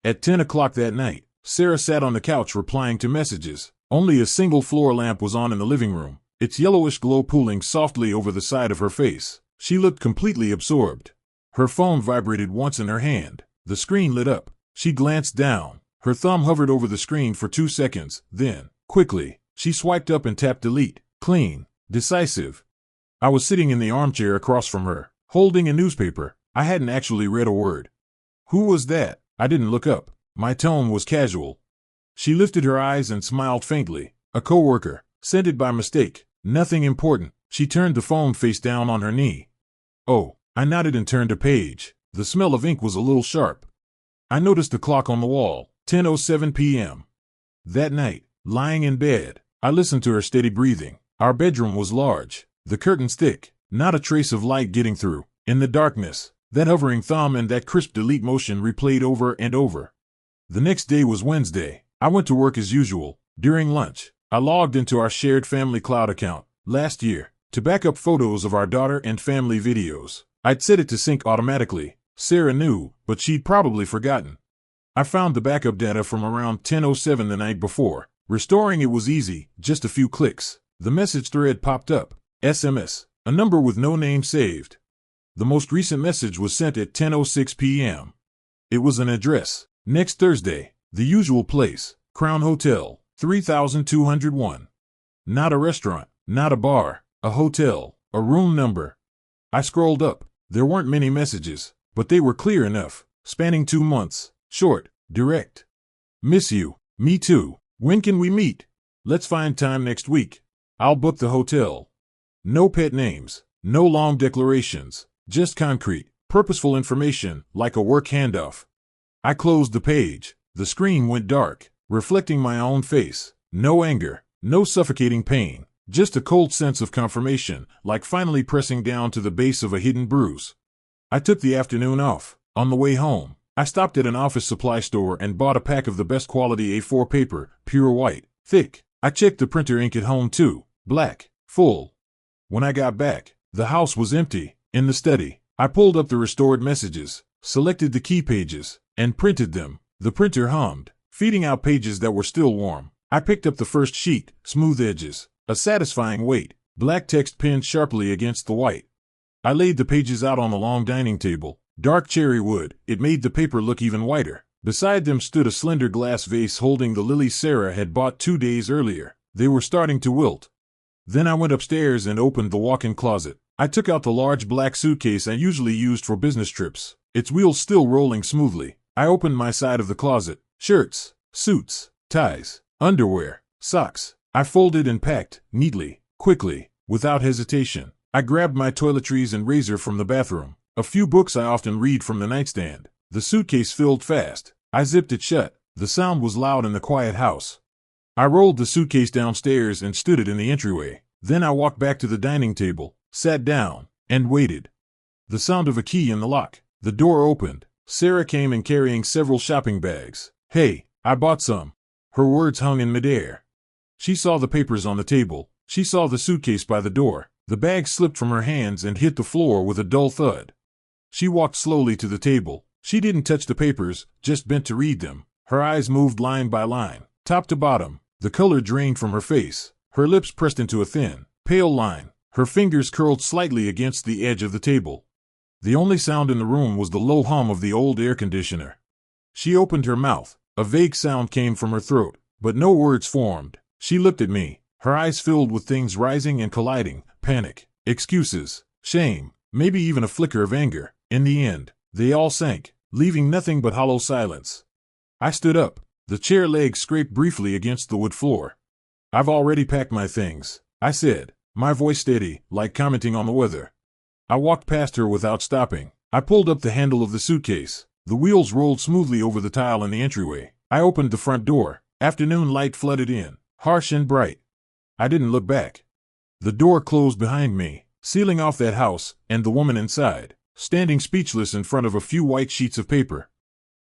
At 10 o'clock that night, Sarah sat on the couch replying to messages. Only a single floor lamp was on in the living room, its yellowish glow pooling softly over the side of her face. She looked completely absorbed. Her phone vibrated once in her hand. The screen lit up. She glanced down. Her thumb hovered over the screen for 2 seconds, then, quickly, she swiped up and tapped delete. Clean. Decisive. I was sitting in the armchair across from her, holding a newspaper. I hadn't actually read a word. Who was that? I didn't look up. My tone was casual. She lifted her eyes and smiled faintly. A coworker. Sent it by mistake. Nothing important. She turned the phone face down on her knee. Oh, I nodded and turned a page. The smell of ink was a little sharp. I noticed the clock on the wall. 10:07 p.m. That night, lying in bed, I listened to her steady breathing. Our bedroom was large. The curtains thick. Not a trace of light getting through. In the darkness, that hovering thumb and that crisp delete motion replayed over and over. The next day was Wednesday. I went to work as usual. During lunch, I logged into our shared family cloud account, last year, to back up photos of our daughter and family videos. I'd set it to sync automatically. Sarah knew, but she'd probably forgotten. I found the backup data from around 10:07 the night before. Restoring it was easy, just a few clicks. The message thread popped up. SMS. A number with no name saved. The most recent message was sent at 10:06 p.m. It was an address. Next Thursday. The usual place. Crown Hotel, 3201. Not a restaurant, not a bar, a hotel, a room number. I scrolled up. There weren't many messages, but they were clear enough. Spanning 2 months. Short, direct. Miss you. Me too. When can we meet? Let's find time next week. I'll book the hotel. No pet names, no long declarations, just concrete, purposeful information, like a work handoff. I closed the page. The screen went dark, reflecting my own face. No anger, no suffocating pain, just a cold sense of confirmation, like finally pressing down to the base of a hidden bruise. I took the afternoon off. On the way home, I stopped at an office supply store and bought a pack of the best quality A4 paper, pure white, thick. I checked the printer ink at home too, black, full. When I got back, the house was empty. In the study, I pulled up the restored messages, selected the key pages, and printed them. The printer hummed, feeding out pages that were still warm. I picked up the first sheet, smooth edges, a satisfying weight, black text pinned sharply against the white. I laid the pages out on the long dining table, dark cherry wood. It made the paper look even whiter. Beside them stood a slender glass vase holding the lilies Sarah had bought 2 days earlier. They were starting to wilt. Then I went upstairs and opened the walk-in closet. I took out the large black suitcase I usually used for business trips, its wheels still rolling smoothly. I opened my side of the closet. Shirts, suits, ties, underwear, socks. I folded and packed, neatly, quickly, without hesitation. I grabbed my toiletries and razor from the bathroom. A few books I often read from the nightstand. The suitcase filled fast. I zipped it shut. The sound was loud in the quiet house. I rolled the suitcase downstairs and stood it in the entryway. Then I walked back to the dining table, sat down, and waited. The sound of a key in the lock. The door opened. Sarah came in carrying several shopping bags. Hey, I bought some. Her words hung in midair. She saw the papers on the table. She saw the suitcase by the door. The bag slipped from her hands and hit the floor with a dull thud. She walked slowly to the table. She didn't touch the papers, just bent to read them. Her eyes moved line by line, top to bottom. The color drained from her face. Her lips pressed into a thin, pale line. Her fingers curled slightly against the edge of the table. The only sound in the room was the low hum of the old air conditioner. She opened her mouth. A vague sound came from her throat, but no words formed. She looked at me, her eyes filled with things rising and colliding, panic, excuses, shame, maybe even a flicker of anger. In the end, they all sank, leaving nothing but hollow silence. I stood up. The chair legs scraped briefly against the wood floor. I've already packed my things, I said, my voice steady, like commenting on the weather. I walked past her without stopping. I pulled up the handle of the suitcase. The wheels rolled smoothly over the tile in the entryway. I opened the front door. Afternoon light flooded in, harsh and bright. I didn't look back. The door closed behind me, sealing off that house and the woman inside. Standing speechless in front of a few white sheets of paper,